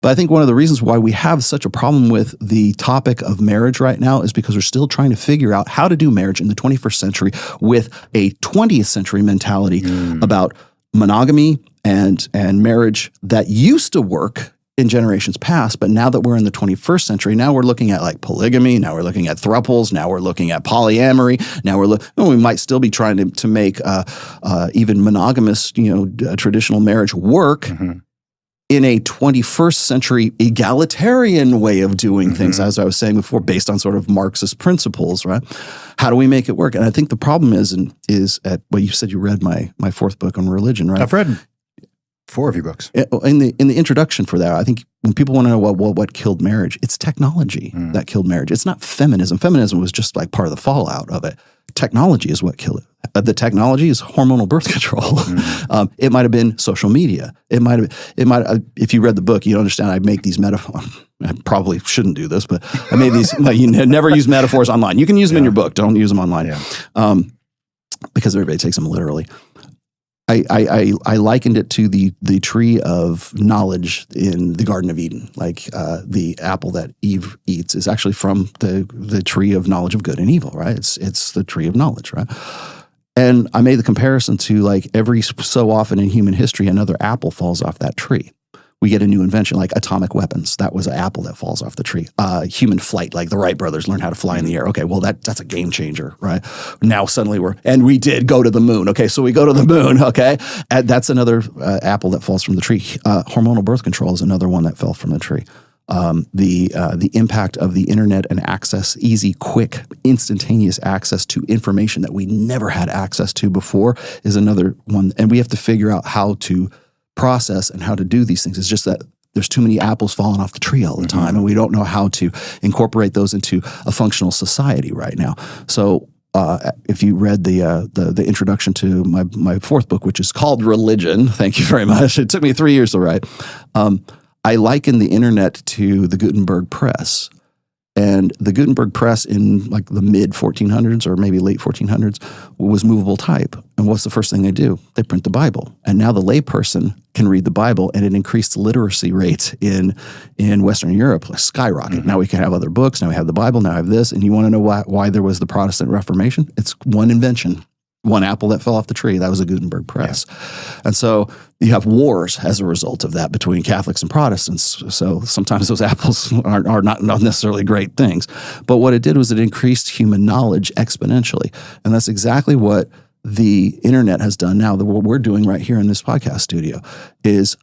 But I think one of the reasons why we have such a problem with the topic of marriage right now is because we're still trying to figure out how to do marriage in the 21st century with a 20th century mentality about monogamy and marriage that used to work in generations past. But now that we're in the 21st century, now we're looking at like polygamy, now we're looking at thruples, now we're looking at polyamory, now we might still be trying to make even monogamous, traditional marriage work in a 21st century egalitarian way of doing things, as I was saying before, based on sort of Marxist principles, right? How do we make it work? And I think the problem is you said you read my fourth book on religion, right? I've read 4 of your books. In the introduction for that, I think when people want to know what killed marriage, it's technology that killed marriage. It's not feminism. Feminism was just like part of the fallout of it. Technology is what killed it. The technology is hormonal birth control. It might have been social media. It might have. If you read the book, you understand. I make these metaphors. I probably shouldn't do this, but I made these. You never use metaphors online. You can use them in your book. Don't use them online, because everybody takes them literally. I likened it to the tree of knowledge in the Garden of Eden. Like the apple that Eve eats is actually from the tree of knowledge of good and evil, right? It's the tree of knowledge, right? And I made the comparison to like every so often in human history, another apple falls off that tree. We get a new invention like atomic weapons. That was an apple that falls off the tree. Human flight, like the Wright brothers learned how to fly in the air. Okay, well, that's a game changer, right? Now suddenly we did go to the moon. Okay, so we go to the moon, okay? And that's another apple that falls from the tree. Hormonal birth control is another one that fell from the tree. The impact of the internet and access, easy, quick, instantaneous access to information that we never had access to before is another one. And we have to figure out how to process and how to do these things. It's just that there's too many apples falling off the tree all the time, and we don't know how to incorporate those into a functional society right now. So if you read the introduction to my fourth book, which is called Religion, thank you very much. It took me 3 years to write. I liken the internet to the Gutenberg press. And the Gutenberg press in like the mid 1400s or maybe late 1400s was movable type. And what's the first thing they do? They print the Bible. And now the layperson can read the Bible, and it increased the literacy rates in Western Europe, like skyrocket. Now we can have other books. Now we have the Bible. Now I have this. And you want to know why there was the Protestant Reformation? It's one invention. One apple that fell off the tree. That was a Gutenberg press. Yeah. And so you have wars as a result of that between Catholics and Protestants. So sometimes those apples are not necessarily great things. But what it did was it increased human knowledge exponentially. And that's exactly what the internet has done now. What we're doing right here in this podcast studio is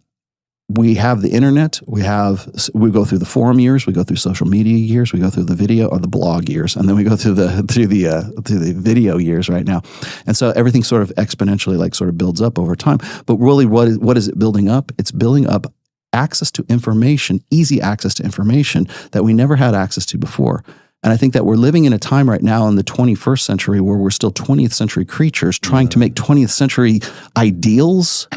we have the internet, we go through the forum years, we go through social media years, we go through the video or the blog years, and then we go through the video years right now. And so everything sort of exponentially sort of builds up over time. But really what is it building up? It's building up access to information, easy access to information that we never had access to before. And I think that we're living in a time right now in the 21st century where we're still 20th century creatures trying to make 20th century ideals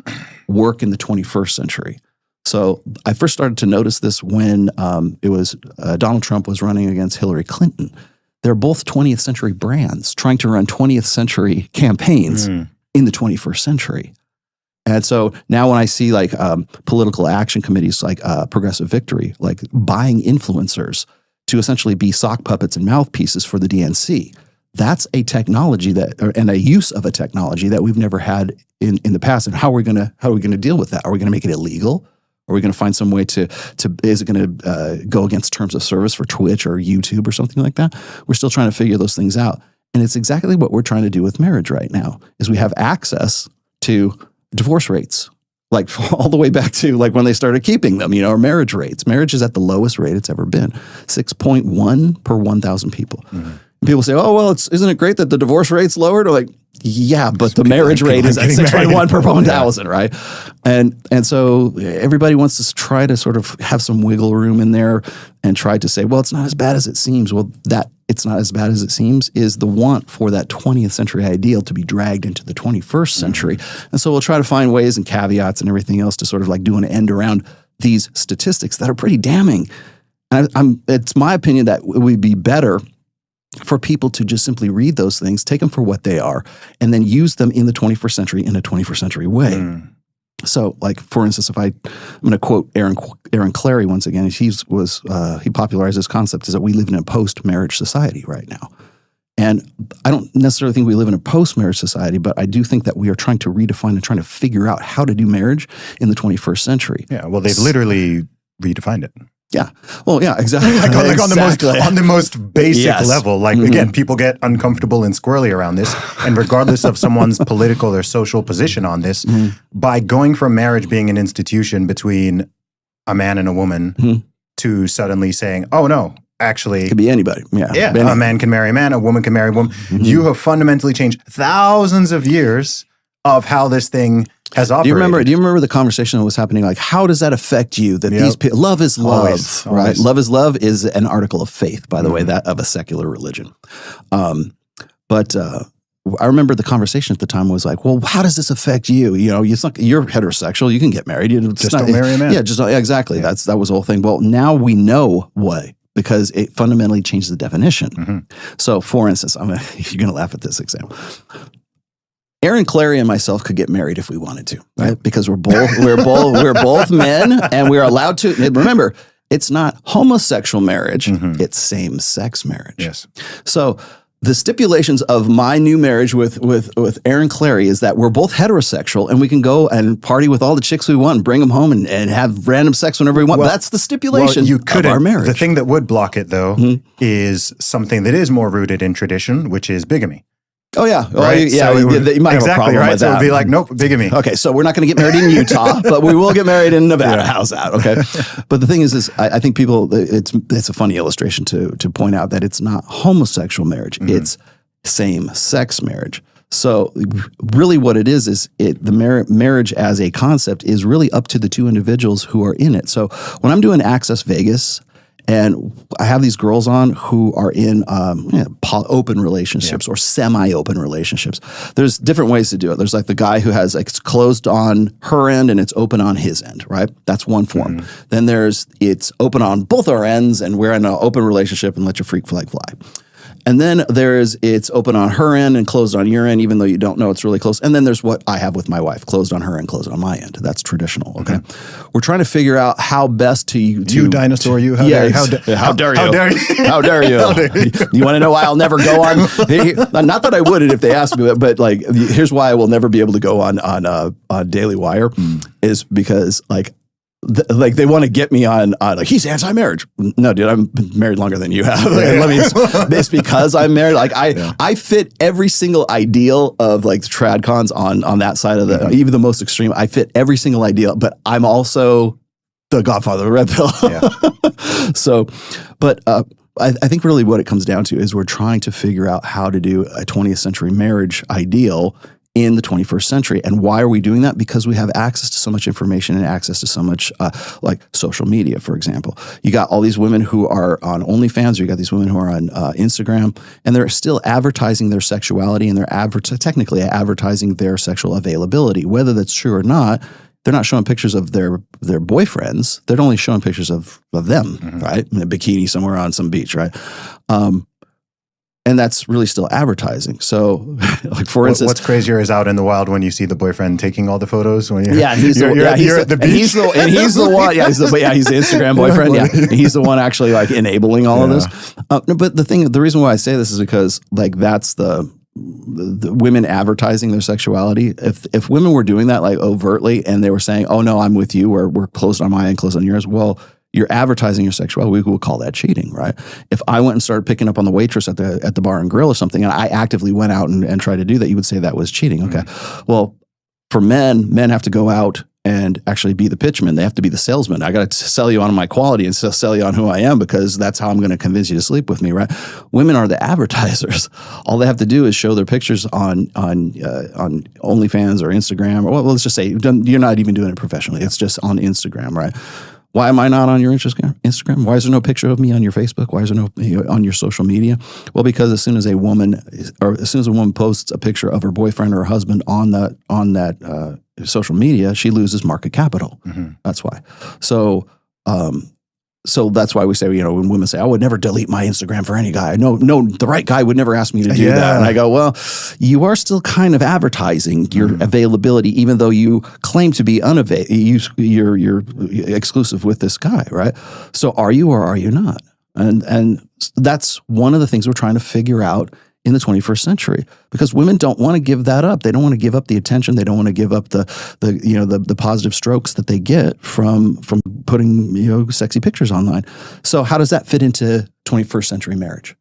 work in the 21st century. So I first started to notice this when it was Donald Trump was running against Hillary Clinton. They're both 20th century brands trying to run 20th century campaigns in the 21st century. And so now when I see political action committees like Progressive Victory, like buying influencers to essentially be sock puppets and mouthpieces for the DNC, that's a technology and a use of a technology that we've never had in the past. And how are we going to deal with that? Are we going to make it illegal? Are we going to find some way is it going to go against terms of service for Twitch or YouTube or something like that? We're still trying to figure those things out. And it's exactly what we're trying to do with marriage right now, is we have access to divorce rates, like all the way back to like when they started keeping them, or marriage rates. Marriage is at the lowest rate it's ever been, 6.1 per 1,000 people. And people say, oh, well, isn't it great that the divorce rate's lowered? Or like, yeah, but the marriage rate is at 6.1 per 1,000, right? And so everybody wants to try to sort of have some wiggle room in there and try to say, well, it's not as bad as it seems. Well, that it's not as bad as it seems is the want for that 20th century ideal to be dragged into the 21st century. And so we'll try to find ways and caveats and everything else to sort of like do an end around these statistics that are pretty damning. And it's my opinion that it would be better for people to just simply read those things, take them for what they are, and then use them in the 21st century in a 21st century way. So, like, for instance, I'm going to quote Aaron Clary once again. He popularized this concept is that we live in a post-marriage society right now. And I don't necessarily think we live in a post-marriage society, but I do think that we are trying to redefine and trying to figure out how to do marriage in the 21st century. Yeah, well, they've literally redefined it. Yeah. Well, yeah, exactly. On the most basic level. Like, again, people get uncomfortable and squirrely around this. And regardless of someone's political or social position on this, by going from marriage being an institution between a man and a woman to suddenly saying, oh, no, actually, it could be anybody. Yeah. A man can marry a man, a woman can marry a woman. You have fundamentally changed thousands of years of how this thing has operated. Do you remember the conversation that was happening? Like, how does that affect you? That these people, love is love, always. right? Love is love is an article of faith, by the way, that of a secular religion. But I remember the conversation at the time was like, well, how does this affect you? You know, you're heterosexual. You can get married. Just don't marry a man. Yeah, exactly. Yeah. That was the whole thing. Well, now we know why. Because it fundamentally changed the definition. So, for instance, you're going to laugh at this example. Aaron Clary and myself could get married if we wanted to, right? Because we're both men, and we're allowed to. Remember, it's not homosexual marriage; it's same-sex marriage. Yes. So the stipulations of my new marriage with Aaron Clary is that we're both heterosexual, and we can go and party with all the chicks we want, bring them home, and have random sex whenever we want. Well, that's the stipulation of our marriage. The thing that would block it, though, is something that is more rooted in tradition, which is bigamy. Oh, yeah. Right? You might have a problem with that. So it would be like, nope, bigamy. Okay, so we're not going to get married in Utah, but we will get married in Nevada. How's that? Okay. But the thing is I think people, it's a funny illustration to point out that it's not homosexual marriage. It's same-sex marriage. So really what it is the marriage as a concept is really up to the two individuals who are in it. So when I'm doing Access Vegas, and I have these girls on who are in open relationships or semi-open relationships. There's different ways to do it. There's like the guy who has it's closed on her end and it's open on his end, right? That's one form. Then it's open on both our ends and we're in an open relationship and let your freak flag fly. And then it's open on her end and closed on your end, even though you don't know it's really close. And then there's what I have with my wife, closed on her and closed on my end. That's traditional. Okay, we're trying to figure out how best to you dinosaur. You how dare you? How dare you? You want to know why I'll never go on? Not that I wouldn't if they asked me, but like here's why I will never be able to go on Daily Wire is because like. They want to get me on like he's anti-marriage. No, dude, I'm married longer than you have. It's because I'm married. Like I fit every single ideal of like the trad cons on that side of the even the most extreme. I fit every single ideal, but I'm also the godfather of red pill. So, but I think really what it comes down to is we're trying to figure out how to do a 20th century marriage ideal in the 21st century. And why are we doing that? Because we have access to so much information and access to so much like social media, for example. You got all these women who are on OnlyFans, or you got these women who are on Instagram, and they're still advertising their sexuality and they're technically advertising their sexual availability. Whether that's true or not, they're not showing pictures of their boyfriends. They're only showing pictures of them, right? In a bikini somewhere on some beach, right? And that's really still advertising. So, like for instance, what's crazier is out in the wild when you see the boyfriend taking all the photos. When you're at the beach. He's the one. Yeah, he's the Instagram boyfriend. Yeah, and he's the one actually like enabling all of this. But the reason why I say this is because like that's the women advertising their sexuality. If women were doing that like overtly and they were saying, "Oh no, I'm with you," or "We're closed on my end, closed on yours," well. You're advertising your sexuality. We would call that cheating, right? If I went and started picking up on the waitress at the bar and grill or something, and I actively went out and tried to do that, you would say that was cheating. Okay. Well, for men have to go out and actually be the pitchman. They have to be the salesman. I got to sell you on my quality and sell you on who I am because that's how I'm going to convince you to sleep with me, right? Women are the advertisers. All they have to do is show their pictures on OnlyFans or Instagram, or well, let's just say you're not even doing it professionally. It's just on Instagram, right? Why am I not on your Instagram? Why is there no picture of me on your Facebook? Why is there no on your social media? Well, because as soon as a woman posts a picture of her boyfriend or her husband on that social media, she loses market capital. That's why. So So that's why we say, when women say, I would never delete my Instagram for any guy. No, the right guy would never ask me to do that. And I go, well, you are still kind of advertising your availability, even though you claim to be you're exclusive with this guy, right? So are you or are you not? And that's one of the things we're trying to figure out in the 21st century, because women don't want to give that up. They don't want to give up the attention. They don't want to give up the positive strokes that they get from putting sexy pictures online. So how does that fit into 21st century marriage?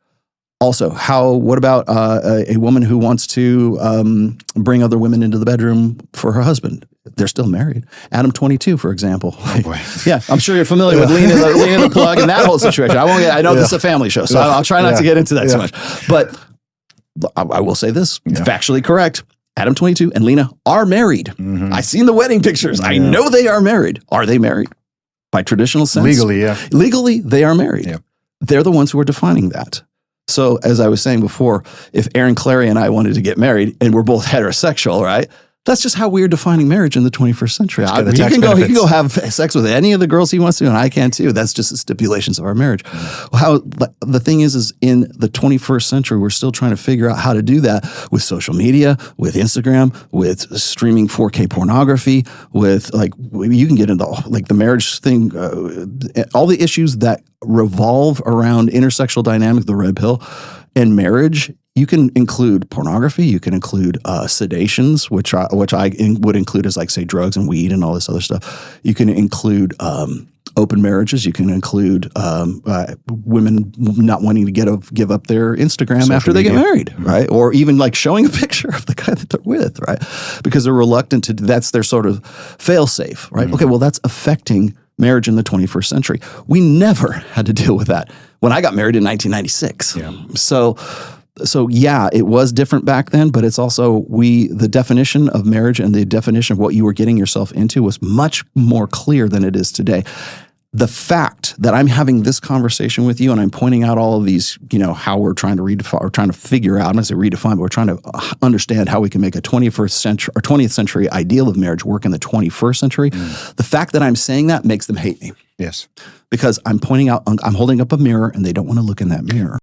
Also, what about a woman who wants to bring other women into the bedroom for her husband? They're still married. Adam 22, for example. Oh boy. Yeah, I'm sure you're familiar with Lena the Plug and that whole situation. I know this is a family show, so I'll try not to get into that too much. But I will say this, factually correct. Adam 22 and Lena are married. I've seen the wedding pictures. I know they are married. Are they married? By traditional sense? Legally, yeah. Legally, they are married. Yeah. They're the ones who are defining that. So as I was saying before, if Aaron Clary and I wanted to get married and we're both heterosexual, right? That's just how we're defining marriage in the 21st century. He can go have sex with any of the girls he wants to, and I can too. That's just the stipulations of our marriage. The thing is in the 21st century, we're still trying to figure out how to do that with social media, with Instagram, with streaming 4K pornography, with you can get into the marriage thing, all the issues that revolve around intersexual dynamic, the red pill, and marriage. You can include pornography. You can include sedations, which I would include as say drugs and weed and all this other stuff. You can include open marriages. You can include women not wanting to give up their Instagram social after they get married, right? Or even showing a picture of the guy that they're with, right? Because they're reluctant to. That's their sort of fail-safe, right? Okay, well that's affecting marriage in the 21st century. We never had to deal with that when I got married in 1996. Yeah. So yeah, it was different back then, but it's also the definition of marriage and the definition of what you were getting yourself into was much more clear than it is today. The fact that I'm having this conversation with you and I'm pointing out all of these, how we're trying to redefine or trying to figure out, I'm not saying redefine, but we're trying to understand how we can make a 20th century ideal of marriage work in the 21st century. The fact that I'm saying that makes them hate me. Yes. Because I'm pointing out, I'm holding up a mirror and they don't want to look in that mirror.